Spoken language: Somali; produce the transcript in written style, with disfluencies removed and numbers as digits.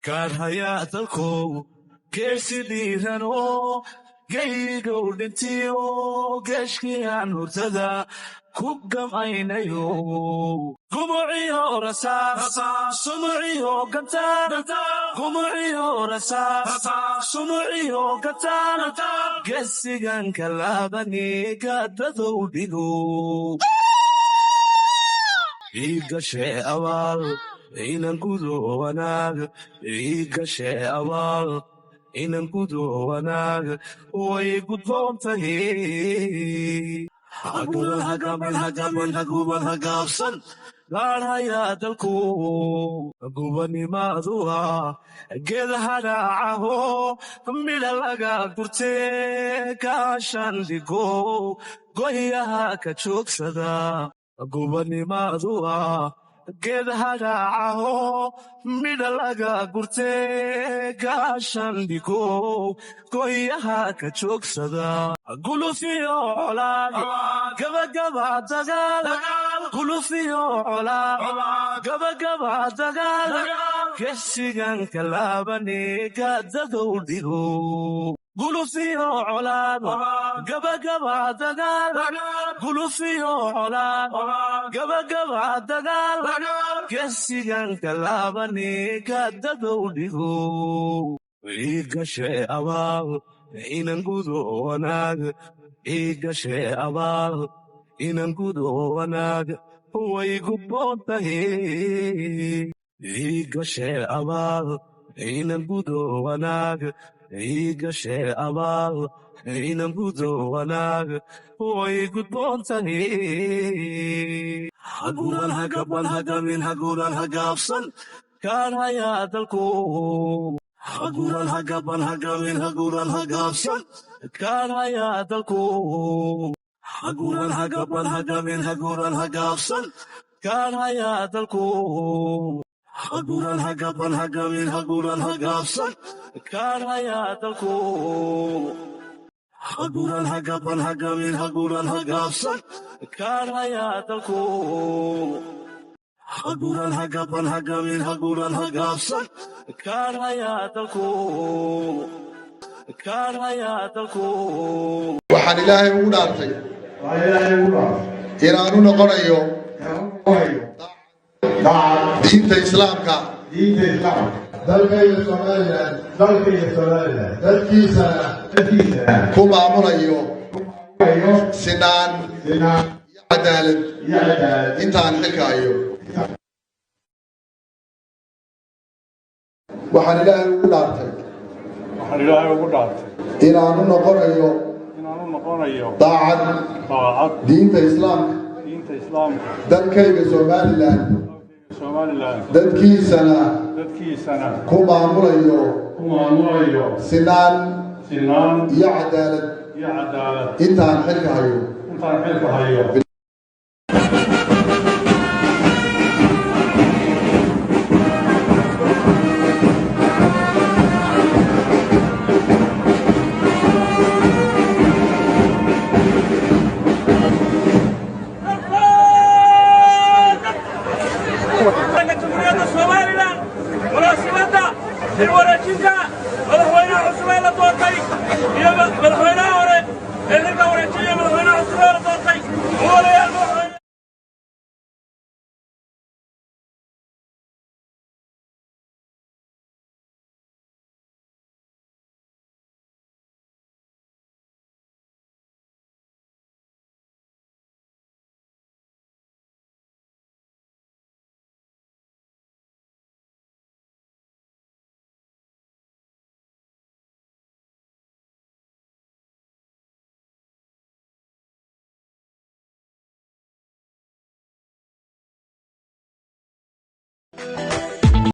kaar hayaa dalkow geesi dhiirano gaygow dhintiyo geeshkiyaan hurtada ku gamaynayo gumuciyo rasaas sumuciyo gantaan gumuciyo rasaas sumuciyo gantaan geesigan kalaabani gaadadow dhigo igashe abaal inan gudo wanaag igashe abaal inan gudo wanaag way gudboon tahay haguban hagamin hagamin haguban hagaabsan gaadhayaa dalku gubanimaadu ah geed hadhaacaho midha laga gurtee kaashan dhigo goyaha ka joogsada gubanimaadu ah geed hadhaacaho midha laga gurtee kaashan dhigo goyaha ka joogsada gulufiyo colaad gabagaba dagaal gulufiyo colaad gabagaba dagaal geesigan kalaabani gaadadow dhigo gulufiyo colaad gabagaba dagaal gulufiyo colaad gabagaba dagaal geesigan kalaabani gaadadow dhigo igashe abaal inan gudo wanaag igashe abaal inan gudo wanaag way gudboon tahay igashe abaal inan gudo wanaag igashe abaal inan gudo wanaag way gudboon tahay haguban hagaban hagamin haguban hagaabsan kaar hayaa dalku haguban hagaban hagamin haguban hagaabsan kaar hayaa dalku haguban hagaban hagamin haguban hagaabsan kaar hayaa dalku haguban hagaban hagamin haguban hagaabsan kaar hayaa dalku haguban hagaban hagamin haguban hagaabsan kaar hayaa dalku haguban hagaban hagamin haguban hagaabsan kaar hayaa dalku kaar hayaa dalku waxaan ilaahay ugu dhaartay inaanu noqonayo diinta islaamka dalkayga Soomaaliland dalkiisana ku maamulayo sinaan iyo cadaalad intaan xilkaayo waxaan ilaahay ugu dhaartay inaanu noqonayo daacad diinta islaamka dalkayga Soomaaliland dadkiisana ku maamulayo sinaan iyo cadaalad intaan xilka hayo الورجيكا مدحوينها عثمان الدوطي